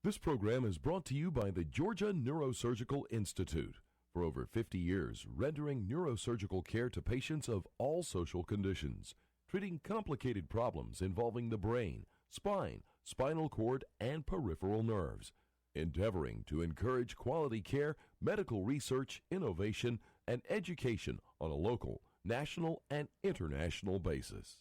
This program is brought to you by the Georgia Neurosurgical Institute. For over 50 years, rendering neurosurgical care to patients of all social conditions, treating complicated problems involving the brain, spine, spinal cord, and peripheral nerves, endeavoring to encourage quality care, medical research, innovation, and education on a local, national, and international basis.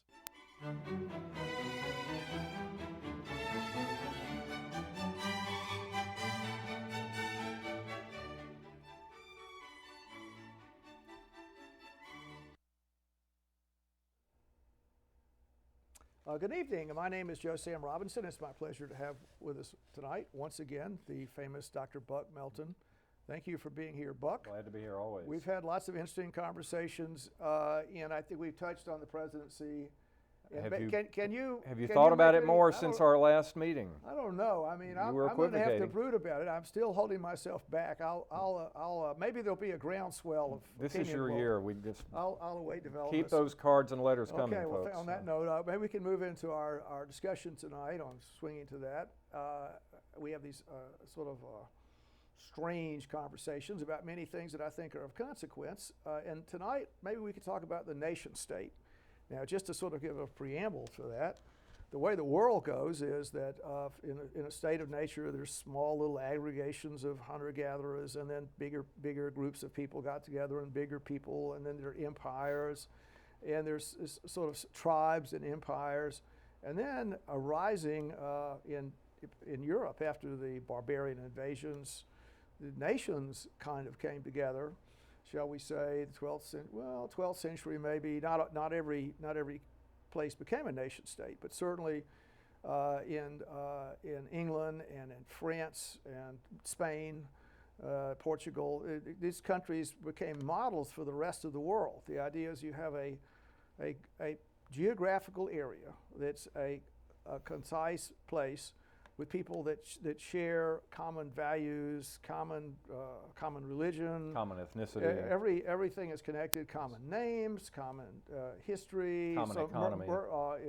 Good evening. My name is Joe Sam Robinson. It's my pleasure to have with us tonight, once again, the famous Dr. Buck Melton. Thank you for being here, Buck. Glad to be here always. We've had lots of interesting conversations, and I think we've touched on the presidency. Have you can thought about it any, more since our last meeting? I don't know. I mean, I'm were going to have to equivocating. brood about it. I'm still holding myself back. I'll maybe there'll be a groundswell of This is opinion your will- year. We just I'll await developments. keep those cards and letters coming, Okay, well, folks. on that note, maybe we can move into our discussion tonight on swinging to that. We have these sort of strange conversations about many things that I think are of consequence. And tonight, maybe we could talk about the nation state. Now, just to sort of give a preamble to that, the way the world goes is that in a state of nature, there's small little aggregations of hunter-gatherers, and then bigger groups of people got together, and bigger people, and then there are empires, and there's this sort of tribes and empires, and then arising in Europe after the barbarian invasions, the nations kind of came together. Shall we say the 12th century maybe. Not every place became a nation state, but certainly in England and in France and Spain, Portugal, these countries became models for the rest of the world. The idea is you have a geographical area that's a concise place with people that share common values, common religion, Common ethnicity. Everything is connected. Common names, common history, Common economy.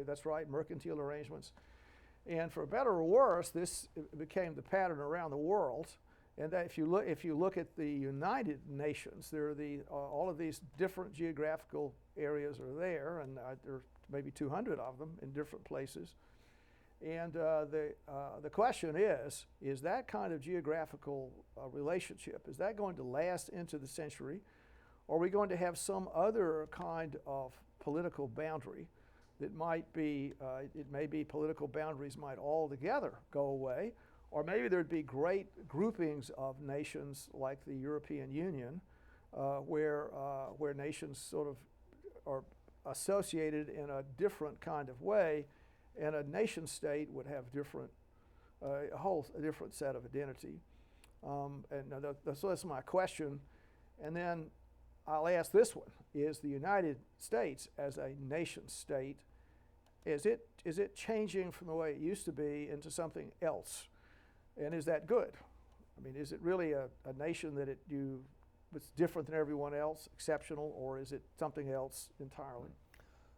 That's right. Mercantile arrangements, and for better or worse, this became the pattern around the world. And that if you look at the United Nations, there are all of these different geographical areas are there, and there are maybe 200 of them in different places. And the question is that kind of geographical relationship, is that going to last into the century? Or are we going to have some other kind of political boundary that might be, it may be political boundaries might altogether go away, or maybe there'd be great groupings of nations like the European Union where nations sort of are associated in a different kind of way. And a nation state would have a different set of identity. So that's my question. And then I'll ask this one: is the United States as a nation state, is it changing from the way it used to be into something else? And is that good? I mean, is it really a nation that it's different than everyone else, exceptional, or is it something else entirely?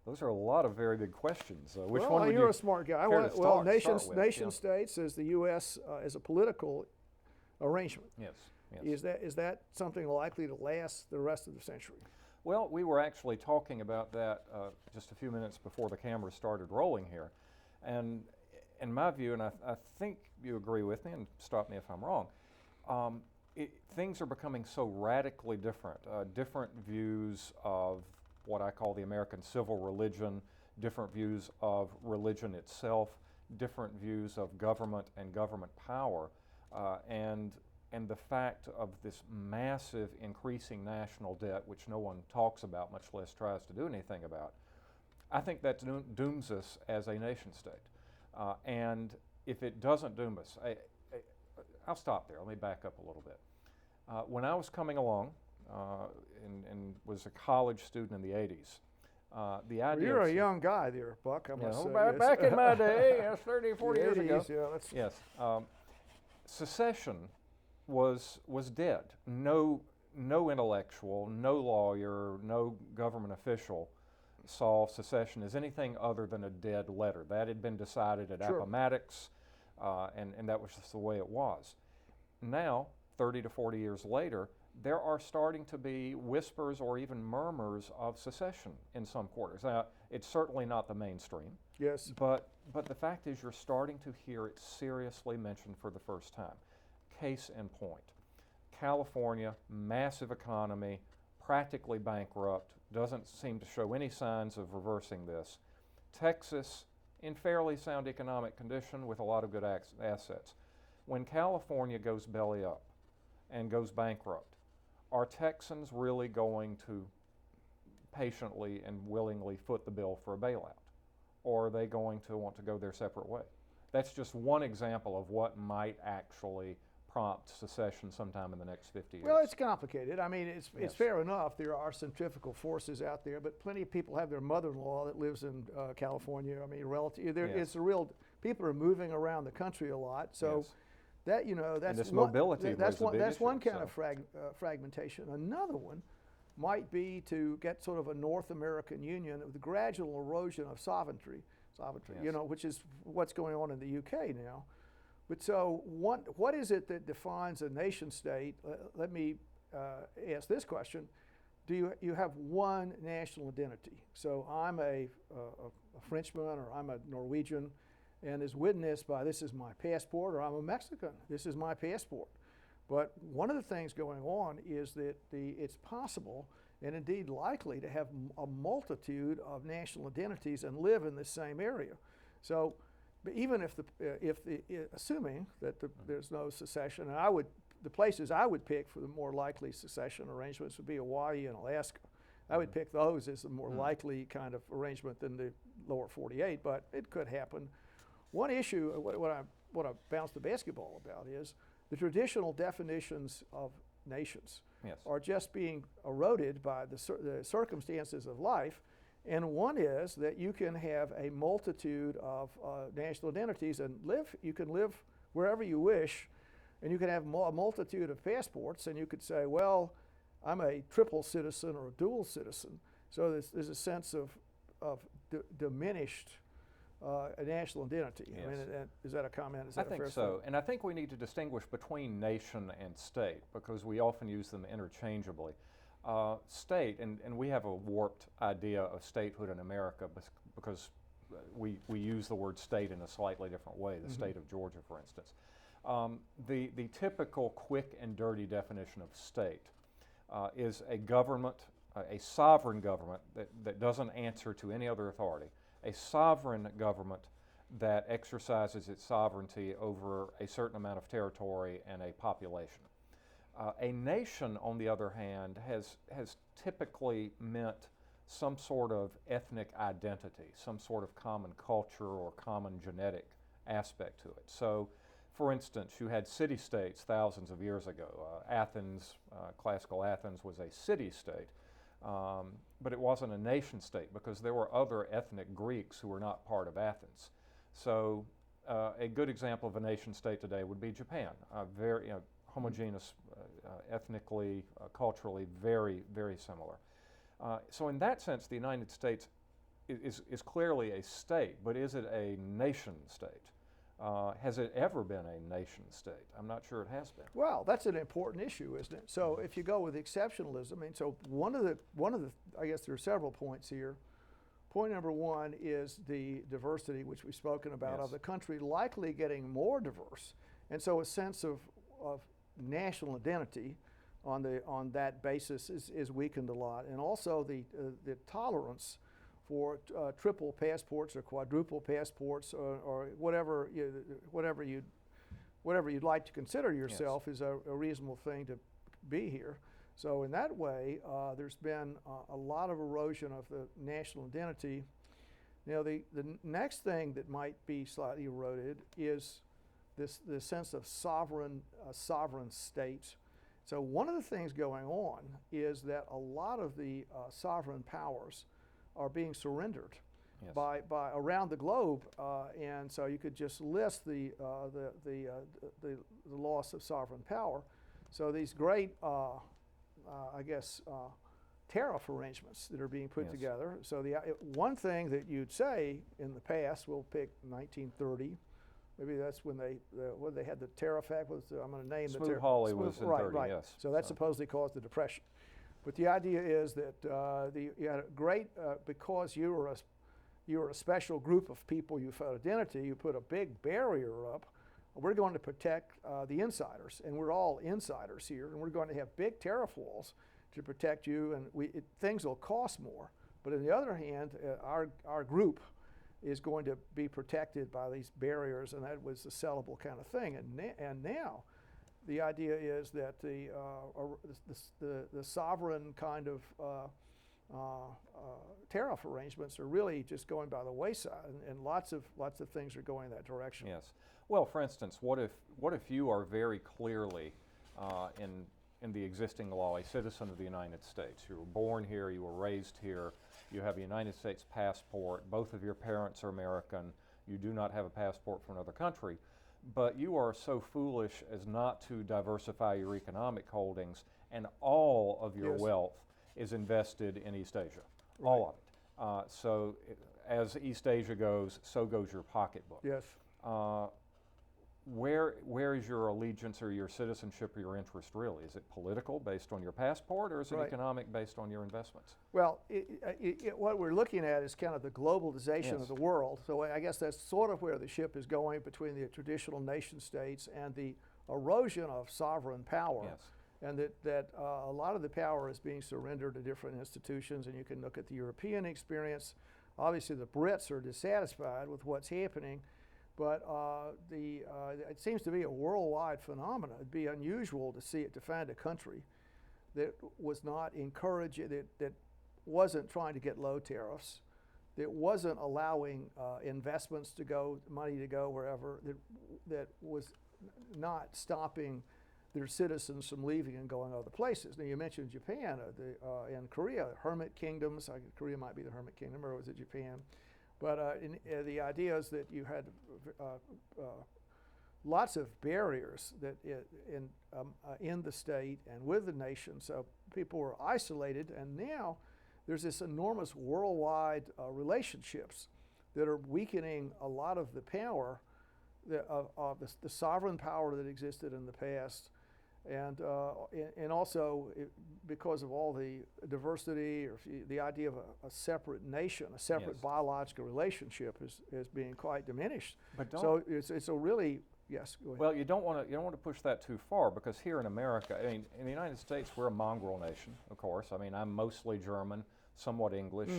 Those are a lot of very big questions. Which well, one would you're you a smart guy. care to start with? Nation states as the U.S. As a political arrangement. Yes. Is that something likely to last the rest of the century? Well, we were actually talking about that just a few minutes before the camera started rolling here. And in my view, and I think you agree with me, and stop me if I'm wrong, things are becoming so radically different. Different views of what I call the American civil religion, different views of religion itself, different views of government and government power, and the fact of this massive increasing national debt, which no one talks about, much less tries to do anything about. I think that dooms us as a nation state. And if it doesn't doom us, I'll stop there. Let me back up a little bit. When I was coming along, and was a college student in the 80s. The idea You're a young guy there, Buck, I must say. Back in my day, yes, 30 or 40 years ago. Yeah, yes. Secession was dead. No intellectual, no lawyer, no government official saw secession as anything other than a dead letter. That had been decided at Sure. Appomattox. and that was just the way it was. Now, 30 to 40 years later, there are starting to be whispers or even murmurs of secession in some quarters. Now, it's certainly not the mainstream. Yes. But the fact is, you're starting to hear it seriously mentioned for the first time. Case in point, California, massive economy, practically bankrupt, doesn't seem to show any signs of reversing this. Texas, in fairly sound economic condition with a lot of good assets. When California goes belly up and goes bankrupt, are Texans really going to patiently and willingly foot the bill for a bailout? Or are they going to want to go their separate way? That's just one example of what might actually prompt secession sometime in the next 50 years. Well, it's complicated. I mean, it's Yes. fair enough. There are centrifugal forces out there, but plenty of people have their mother-in-law that lives in California. I mean, relative. Yes. It's a real. People are moving around the country a lot, so Yes. that that's this one, mobility That's was a one. big That's one issue, kind of fragmentation. Another one might be to get sort of a North American Union of the gradual erosion of sovereignty. Yes. Which is what's going on in the UK now. But so what is it that defines a nation state? Let me ask this question. Do you have one national identity? So I'm a Frenchman, or I'm a Norwegian, and is witnessed by this is my passport, or I'm a Mexican, this is my passport. But one of the things going on is that it's possible and indeed likely to have a multitude of national identities and live in the same area. So, but even assuming that there's no secession, and the places I would pick for the more likely secession arrangements would be Hawaii and Alaska. I would pick those as the more likely kind of arrangement than the lower 48, but it could happen. One issue, what I bounced the basketball about is the traditional definitions of nations Yes. are just being eroded by the circumstances of life. And one is that you can have a multitude of national identities and you can live wherever you wish, and you can have a multitude of passports, and you could say, well, I'm a triple citizen or a dual citizen. So there's a sense of diminished national identity. Yes. I mean, is that a comment? Is I that a think fair so, statement? and I think we need to distinguish between nation and state because we often use them interchangeably. State, and we have a warped idea of statehood in America because we use the word state in a slightly different way, the state of Georgia, for instance. The typical quick and dirty definition of state is a government, a sovereign government that doesn't answer to any other authority, a sovereign government that exercises its sovereignty over a certain amount of territory and a population. A nation, on the other hand, has typically meant some sort of ethnic identity, some sort of common culture or common genetic aspect to it. So, for instance, you had city-states thousands of years ago. Athens, classical Athens, was a city-state, but it wasn't a nation-state because there were other ethnic Greeks who were not part of Athens. So, a good example of a nation-state today would be Japan, very homogeneous, ethnically, culturally, very, very similar. So in that sense, the United States is clearly a state, but is it a nation state? Has it ever been a nation state? I'm not sure it has been. Well, that's an important issue, isn't it? So if you go with exceptionalism, I mean, so one of the, I guess there are several points here. Point number one is the diversity, which we've spoken about, Yes. of the country likely getting more diverse, and so a sense of national identity on that basis is weakened a lot, and also the tolerance for triple passports or quadruple passports or whatever you'd like to consider yourself is a reasonable thing to be here. So in that way, there's been a lot of erosion of the national identity. Now the next thing that might be slightly eroded is the sense of sovereign states. So one of the things going on is that a lot of the sovereign powers are being surrendered Yes. by around the globe, and so you could just list the loss of sovereign power. So these great, tariff arrangements that are being put Yes. together. So one thing that you'd say in the past, we'll pick 1930, Maybe that's when they had the Tariff Act. I'm going to name the Smoot-Hawley was in 30, right. yes. So that supposedly caused the Depression. But the idea is that you had a great, because you were a special group of people, you felt identity, you put a big barrier up. We're going to protect the insiders, and we're all insiders here, and we're going to have big tariff walls to protect you, and things will cost more. But on the other hand, our group is going to be protected by these barriers, and that was a sellable kind of thing. And now, the idea is that the sovereign kind of tariff arrangements are really just going by the wayside, and lots of things are going that direction. Yes. Well, for instance, what if you are very clearly in the existing law a citizen of the United States? You were born here, you were raised here, you have a United States passport, both of your parents are American, you do not have a passport from another country, but you are so foolish as not to diversify your economic holdings, and all of your wealth is invested in East Asia, all of it. So as East Asia goes, so goes your pocketbook. Yes. Where is your allegiance or your citizenship or your interest really? Is it political based on your passport, or is it economic based on your investments? Well, what we're looking at is kind of the globalization of the world. So I guess that's sort of where the ship is going, between the traditional nation states and the erosion of sovereign power. Yes. And that a lot of the power is being surrendered to different institutions, and you can look at the European experience. Obviously, the Brits are dissatisfied with what's happening, but it seems to be a worldwide phenomenon. It'd be unusual to find a country that was not encouraging, that wasn't trying to get low tariffs, that wasn't allowing investments to go, money to go wherever, that was not stopping their citizens from leaving and going other places. Now, you mentioned Japan and Korea, hermit kingdoms. Korea might be the hermit kingdom, or was it Japan? But the idea is that you had lots of barriers that in the state and with the nation. So people were isolated, and now there's this enormous worldwide relationships that are weakening a lot of the power, of the sovereign power that existed in the past. And also because of all the diversity, or the idea of a separate nation, a separate biological relationship is being quite diminished. But so it's a really, yes, go ahead. Well, you don't want to push that too far, because here in America, I mean, in the United States, we're a mongrel nation, of course. I mean, I'm mostly German, somewhat English,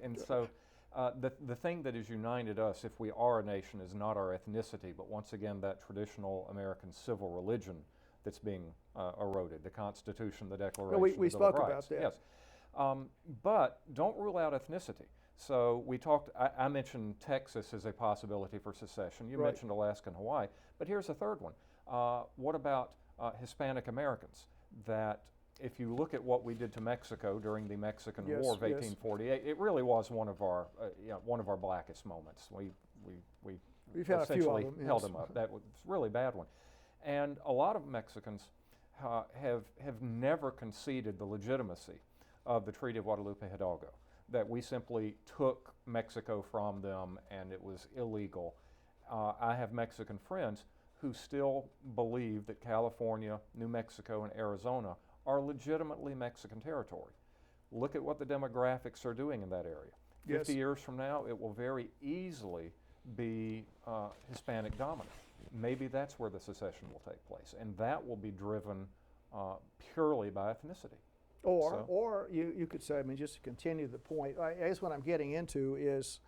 and so the thing that has united us, if we are a nation, is not our ethnicity, but once again that traditional American civil religion that's being eroded, the Constitution, the Declaration, we the Bill of spoke Rights. about that. Yes, but don't rule out ethnicity. So we talked, I mentioned Texas as a possibility for secession. You mentioned Alaska and Hawaii, but here's a third one. What about Hispanic Americans? That if you look at what we did to Mexico during the Mexican War of 1848, it really was one of our blackest moments. We've had a few of them, held them up. That was a really bad one. And a lot of Mexicans have never conceded the legitimacy of the Treaty of Guadalupe Hidalgo, that we simply took Mexico from them and it was illegal. I have Mexican friends who still believe that California, New Mexico, and Arizona are legitimately Mexican territory. Look at what the demographics are doing in that area. 50 years from now, it will very easily be Hispanic dominant. Maybe that's where the secession will take place, and that will be driven purely by ethnicity. Or you could say, I mean, just to continue the point, I guess what I'm getting into is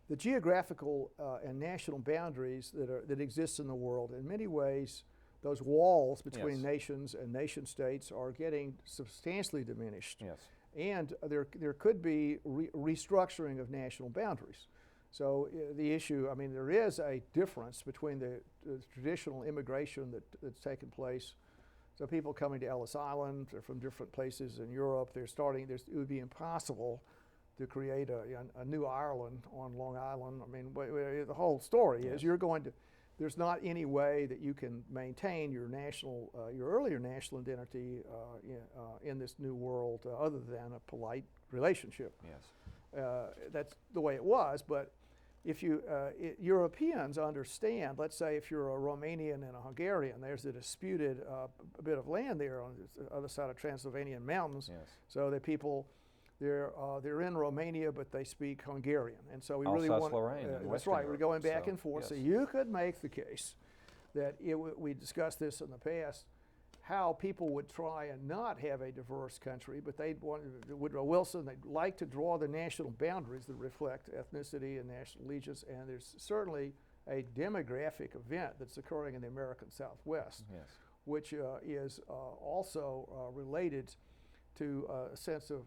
the geographical and national boundaries that exist in the world. In many ways, those walls between nations and nation states are getting substantially diminished. Yes. And there could be restructuring of national boundaries. So the issue, I mean, there is a difference between the traditional immigration that's taken place. So people coming to Ellis Island from different places in Europe, it would be impossible to create a new Ireland on Long Island. I mean, the whole story is there's not any way that you can maintain your earlier national identity in this new world other than a polite relationship. Yes. That's the way it was, but Europeans understand, let's say if you're a Romanian and a Hungarian, there's a disputed bit of land there on the other side of Transylvanian mountains. Yes. So that people, they're in Romania, but they speak Hungarian. And so we really want, Alsace-Lorraine in that's Western right, we're Europe. going back So, and forth. yes. So you could make the case that we discussed this in the past, how people would try and not have a diverse country, but Woodrow Wilson, they'd like to draw the national boundaries that reflect ethnicity and national allegiance, and there's certainly a demographic event that's occurring in the American Southwest, Yes. which is also related to a sense of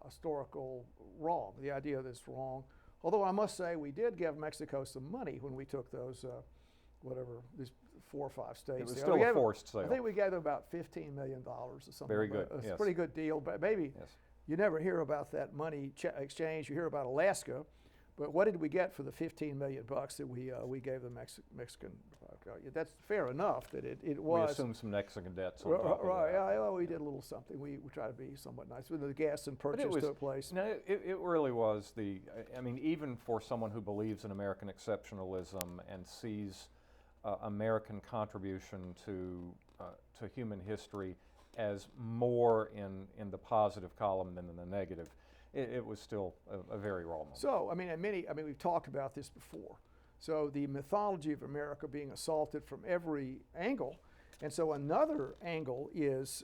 historical wrong, the idea that it's wrong. Although I must say we did give Mexico some money when we took those, these 4 or 5 states. It was there. still We a gave them- forced sale. I think we gave them about $15 million or something. Very good, It's a yes. pretty good deal, but maybe Yes. you never hear about that money exchange. You hear about Alaska, but what did we get for the $15 million that we gave the Mexican? That's fair enough that it was. We assumed some Mexican debts on top of Right, that. yeah, we did a little something. We tried to be somewhat nice. When the gas and But purchase took place. No, it really was I mean, even for someone who believes in American exceptionalism and sees American contribution to human history as more in the positive column than in the negative, it was still a very raw moment. So, we've talked about this before. So the mythology of America being assaulted from every angle. And so another angle is,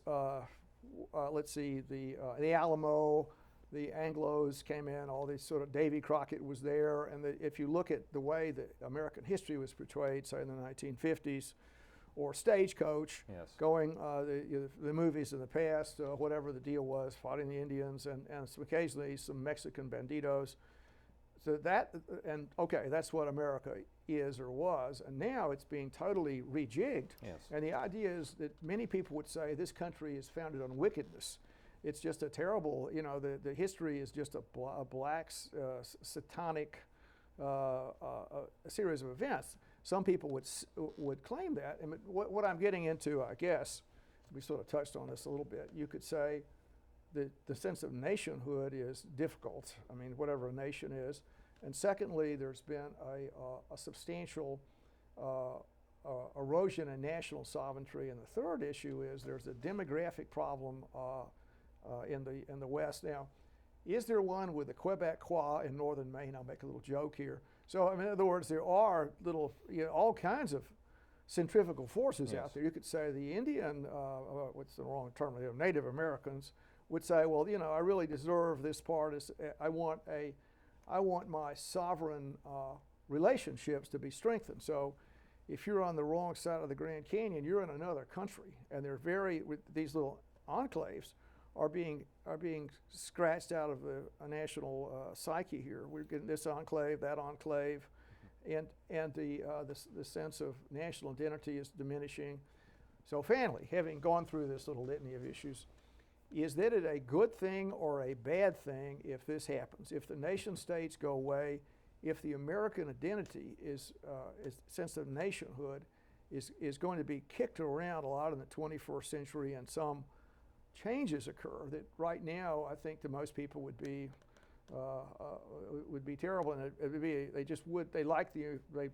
let's see, the Alamo, the Anglos came in, all these sort of, Davy Crockett was there. And if you look at the way that American history was portrayed, say in the 1950s, or Stagecoach, Yes. going, the movies in the past, whatever the deal was, fighting the Indians, and occasionally some Mexican banditos. So that's what America is or was, and now it's being totally rejigged. Yes. And the idea is that many people would say this country is founded on wickedness. It's just a terrible, the history is just a black, satanic series of events. Some people would claim that. And what I'm getting into, I guess, we sort of touched on this a little bit. You could say the sense of nationhood is difficult. I mean, whatever a nation is. And secondly, there's been a substantial erosion in national sovereignty. And the third issue is there's a demographic problem in the West. Now, is there one with the Quebecois in northern Maine? I'll make a little joke here. So, in other words, there are all kinds of centrifugal forces Yes. out there. You could say the Indian, what's the wrong term? Native Americans would say, well, I really deserve this part. I want my sovereign relationships to be strengthened. So, if you're on the wrong side of the Grand Canyon, you're in another country, and these little enclaves are being scratched out of a national psyche here. We're getting this enclave, that enclave, and the sense of national identity is diminishing. So finally, having gone through this little litany of issues, is that it a good thing or a bad thing if this happens? If the nation states go away, if the American identity is sense of nationhood is going to be kicked around a lot in the 21st century, and some changes occur that right now I think to most people would be terrible, and it would be, they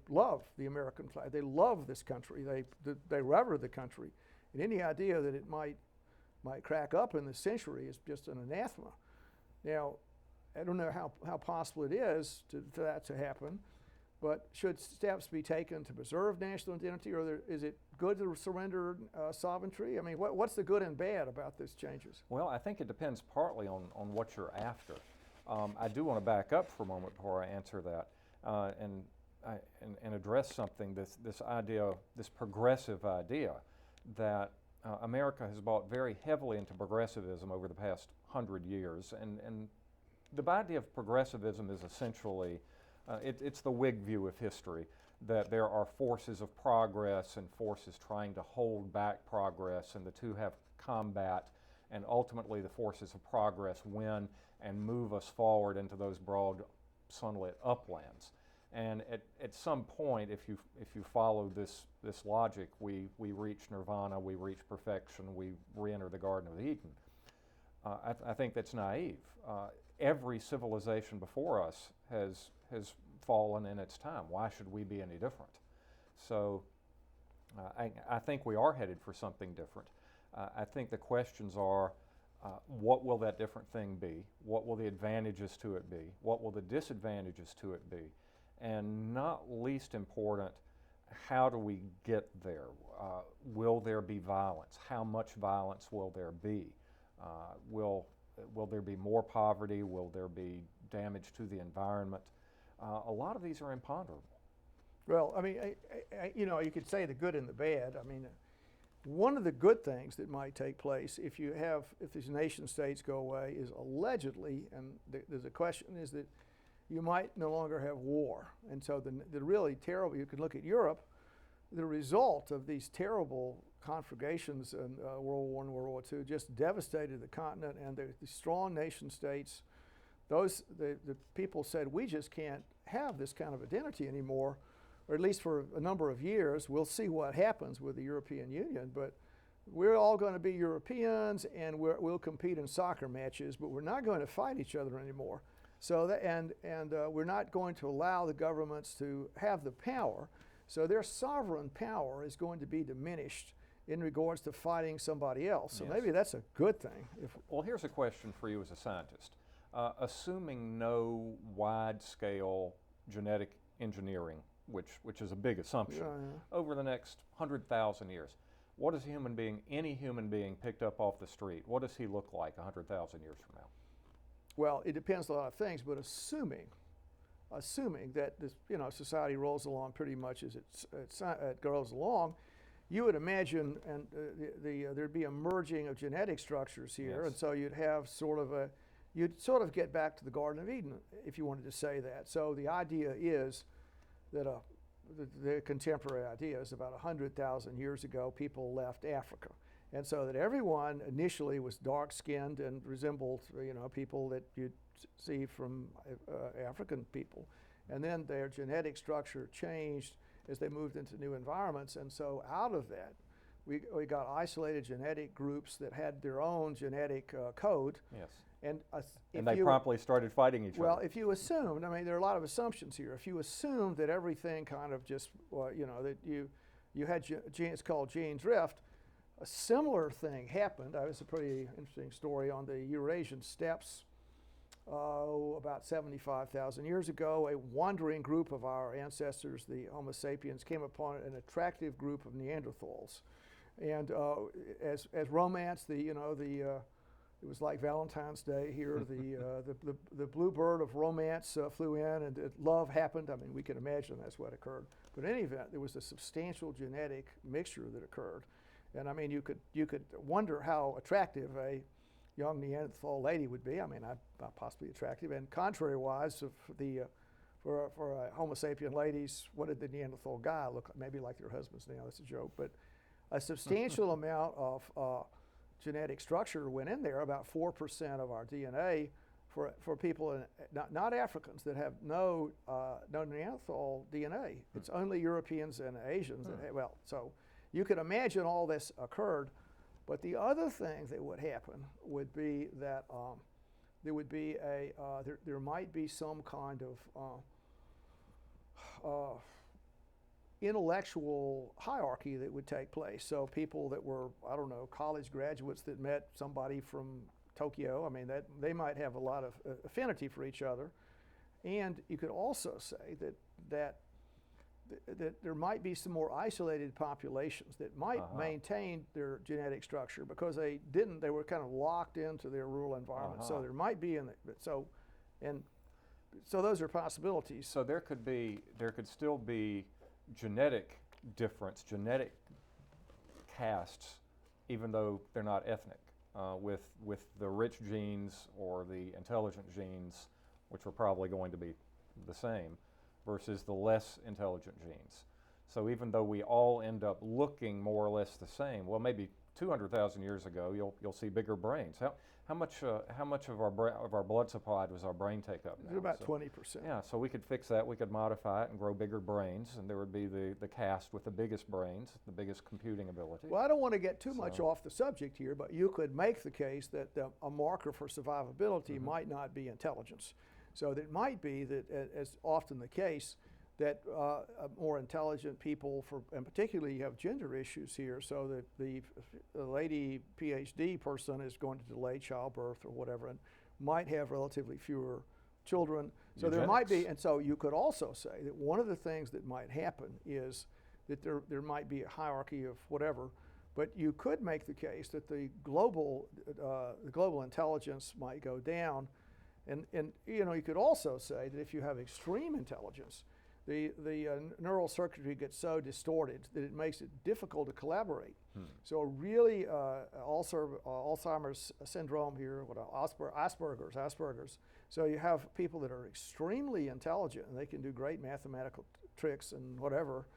love the American flag, they love this country, they rever the country, and any idea that it might crack up in this century is just an anathema. Now, I don't know how possible it is for that to happen, but should steps be taken to preserve national identity, or is it good to surrender sovereignty? I mean, what's the good and bad about these changes? Well, I think it depends partly on what you're after. I do want to back up for a moment before I answer that and address something, this idea, this progressive idea that America has bought very heavily into progressivism over the past 100 years. And the idea of progressivism is essentially, it's the Whig view of history, that there are forces of progress and forces trying to hold back progress, and the two have combat, and ultimately the forces of progress win and move us forward into those broad sunlit uplands. And at some point, if you follow this logic, we reach nirvana, we reach perfection, we re-enter the Garden of Eden. I think that's naive. Every civilization before us has fallen in its time. Why should we be any different? So I think we are headed for something different. I think the questions are, what will that different thing be? What will the advantages to it be? What will the disadvantages to it be? And not least important, how do we get there? Will there be violence? How much violence will there be? Will there be more poverty? Will there be damage to the environment? A lot of these are imponderable. Well, I mean, you know, you could say the good and the bad. I mean, one of the good things that might take place if these nation states go away is allegedly, and the question is that you might no longer have war. And so the really terrible, you can look at Europe, the result of these terrible conflagrations in World War I and World War II just devastated the continent, and the strong nation states, the people said, we just can't have this kind of identity anymore, or at least for a number of years. We'll see what happens with the European Union, but we're all going to be Europeans, and we'll compete in soccer matches, but we're not going to fight each other anymore. So we're not going to allow the governments to have the power. So their sovereign power is going to be diminished in regards to fighting somebody else. So yes. Maybe that's a good thing. Well, here's a question for you as a scientist. Assuming no wide-scale genetic engineering, which is a big assumption, over the next 100,000 years, what is any human being picked up off the street, what does he look like 100,000 years from now? Well, it depends on a lot of things, but assuming that this, you know, society rolls along pretty much as it goes along, you would imagine, and there'd be a merging of genetic structures here, yes. And so you'd sort of get back to the Garden of Eden, if you wanted to say that. So the idea is that the contemporary idea is about 100,000 years ago, people left Africa. And so that everyone initially was dark-skinned and resembled, you know, people that you'd see from African people. And then their genetic structure changed as they moved into new environments. And so out of that, we got isolated genetic groups that had their own genetic code. Yes. And they promptly started fighting each other. Well, if you assumed, I mean, there are a lot of assumptions here. If you assumed that everything kind of just, you know, that you had it's called gene drift, a similar thing happened. That was a pretty interesting story on the Eurasian steppes about 75,000 years ago. A wandering group of our ancestors, the Homo sapiens, came upon an attractive group of Neanderthals. And as romance, it was like Valentine's Day here. The bluebird of romance flew in, and love happened. I mean, we can imagine that's what occurred. But in any event, there was a substantial genetic mixture that occurred. And I mean, you could wonder how attractive a young Neanderthal lady would be. I mean, not possibly attractive. And contrary-wise, for Homo sapien ladies, what did the Neanderthal guy look like? Maybe like their husbands now. That's a joke. But a substantial amount of genetic structure went in there. About 4% of our DNA for people not Africans that have no Neanderthal DNA. It's only Europeans and Asians that have, well, so. You could imagine all this occurred, but the other thing that would happen would be that there might be some kind of intellectual hierarchy that would take place. So people that were, I don't know, college graduates that met somebody from Tokyo, I mean, that they might have a lot of affinity for each other. And you could also say that there might be some more isolated populations that might maintain their genetic structure because they were kind of locked into their rural environment. So there might be so those are possibilities. So there could still be genetic difference, genetic castes, even though they're not ethnic, with the rich genes or the intelligent genes, which are probably going to be the same, versus the less intelligent genes. So even though we all end up looking more or less the same, well, maybe 200,000 years ago, you'll see bigger brains. How much of our blood supply does our brain take up now? It's about 20%. Yeah, so we could fix that. We could modify it and grow bigger brains, and there would be the caste with the biggest brains, the biggest computing ability. Well, I don't want to get too much off the subject here, but you could make the case that a marker for survivability might not be intelligence. So that it might be that, as often the case, that more intelligent people, and particularly you have gender issues here, so that the lady PhD person is going to delay childbirth or whatever, and might have relatively fewer children. So there might be, and so you could also say that one of the things that might happen is that there might be a hierarchy of whatever, but you could make the case that the global intelligence might go down, and you know, you could also say that if you have extreme intelligence, the neural circuitry gets so distorted that it makes it difficult to collaborate. So really, Alzheimer's syndrome here, Asperger's. So you have people that are extremely intelligent and they can do great mathematical tricks and whatever,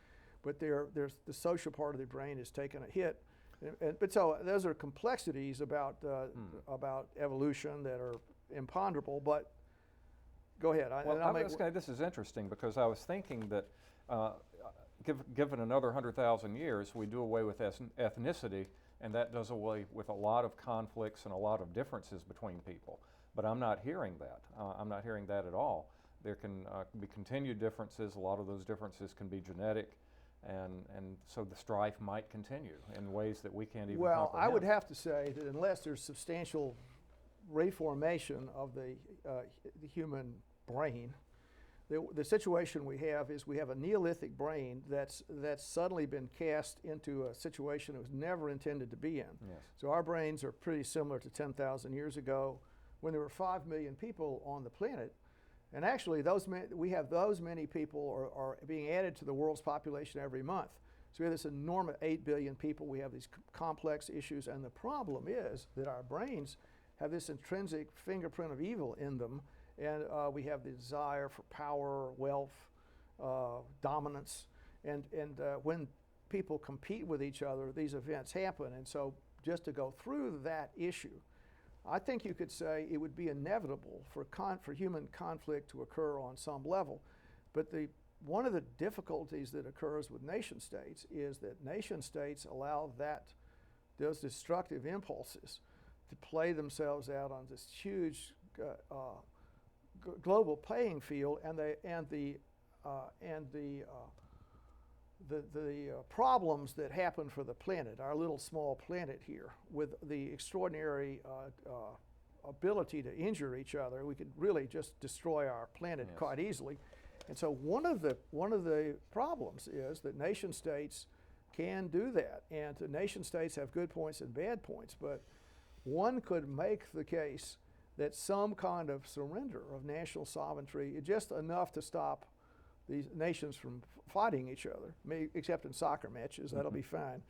but there's the social part of their brain is taking a hit. But so those are complexities about evolution that are imponderable. But go ahead. This is interesting because I was thinking that given another 100,000 years, we do away with ethnicity, and that does away with a lot of conflicts and a lot of differences between people. But I'm not hearing that. I'm not hearing that at all. There can be continued differences. A lot of those differences can be genetic, and so the strife might continue in ways that we can't even comprehend. I would have to say that unless there's substantial reformation of the human brain, the situation we have is we have a Neolithic brain that's suddenly been cast into a situation it was never intended to be in. Yes. So our brains are pretty similar to 10,000 years ago when there were 5 million people on the planet. And actually, we have those many people are being added to the world's population every month. So we have this enormous 8 billion people. We have these complex issues. And the problem is that our brains have this intrinsic fingerprint of evil in them. And we have the desire for power, wealth, dominance. And when people compete with each other, these events happen. And so just to go through that issue, I think you could say it would be inevitable for human conflict to occur on some level. But one of the difficulties that occurs with nation states is that nation states allow those destructive impulses to play themselves out on this huge global playing field, and the problems that happen for the planet, our little small planet here, with the extraordinary ability to injure each other, we could really just destroy our planet quite easily. And so one of the problems is that nation states can do that, and the nation states have good points and bad points, but one could make the case that some kind of surrender of national sovereignty is just enough to stop these nations from fighting each other, except in soccer matches, that'll be fine.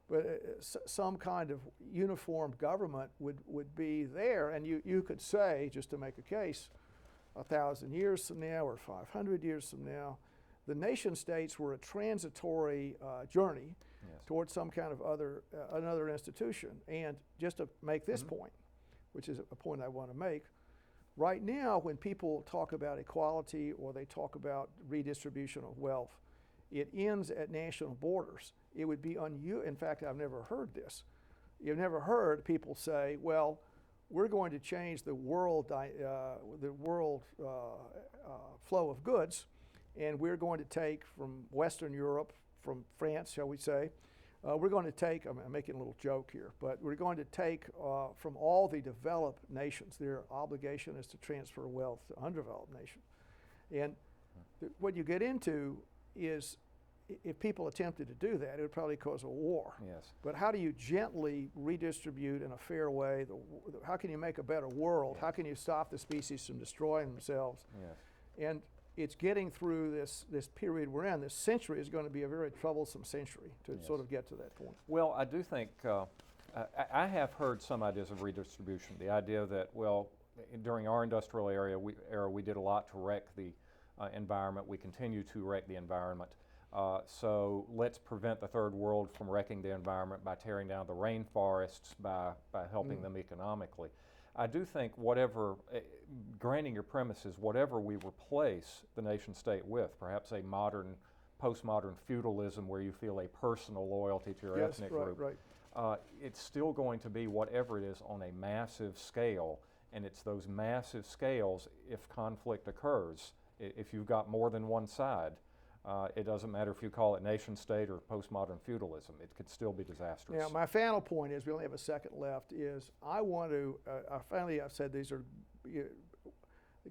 But some kind of uniform government would be there, and you could say, just to make a case, 1,000 years from now or 500 years from now, the nation states were a transitory journey towards some kind of another institution. And just to make this point, which is a point I want to make, right now when people talk about equality or they talk about redistribution of wealth, it ends at national borders. It would be in fact, I've never heard this. You've never heard people say, well, we're going to change the world flow of goods, and we're going to take from Western Europe, from France, shall we say, we're going to take, I'm making a little joke here, but we're going to take from all the developed nations, their obligation is to transfer wealth to undeveloped nations. And what you get into is, if people attempted to do that, it would probably cause a war. Yes. But how do you gently redistribute in a fair way? How can you make a better world? How can you stop the species from destroying themselves? Yes. And it's getting through this period we're in. This century is going to be a very troublesome century to sort of get to that point. Well, I do think, I have heard some ideas of redistribution. The idea that, well, during our industrial era, we did a lot to wreck the environment. We continue to wreck the environment. So let's prevent the third world from wrecking the environment by tearing down the rainforests, by helping them economically. I do think whatever, granting your premises, whatever we replace the nation state with, perhaps a modern, postmodern feudalism where you feel a personal loyalty to your ethnic group, it's still going to be whatever it is on a massive scale and it's those massive scales if conflict occurs. If you've got more than one side, it doesn't matter if you call it nation state or postmodern feudalism, it could still be disastrous. Now, my final point is, we only have a second left, is I want to, finally I've said these are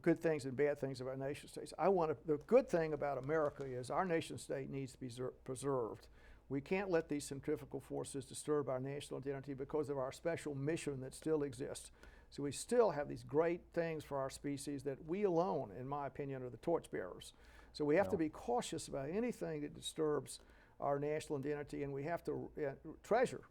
good things and bad things about nation states. The good thing about America is our nation state needs to be preserved. We can't let these centrifugal forces disturb our national identity because of our special mission that still exists. So we still have these great things for our species that we alone, in my opinion, are the torchbearers. So we have to be cautious about anything that disturbs our national identity, and we have to treasure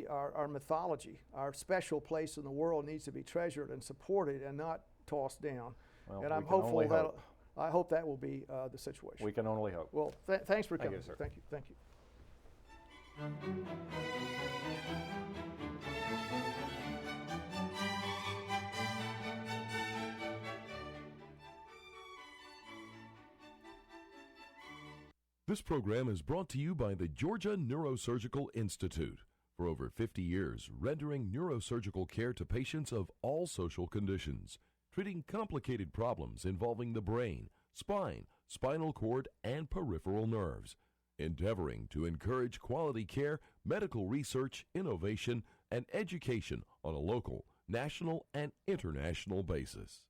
our mythology. Our special place in the world needs to be treasured and supported and not tossed down. Well, and I'm hopeful that I hope that will be the situation. We can only hope. Well, thanks for coming. Thank you, sir. Thank you. Thank you. This program is brought to you by the Georgia Neurosurgical Institute. For over 50 years, rendering neurosurgical care to patients of all social conditions, treating complicated problems involving the brain, spine, spinal cord, and peripheral nerves, endeavoring to encourage quality care, medical research, innovation, and education on a local, national, and international basis.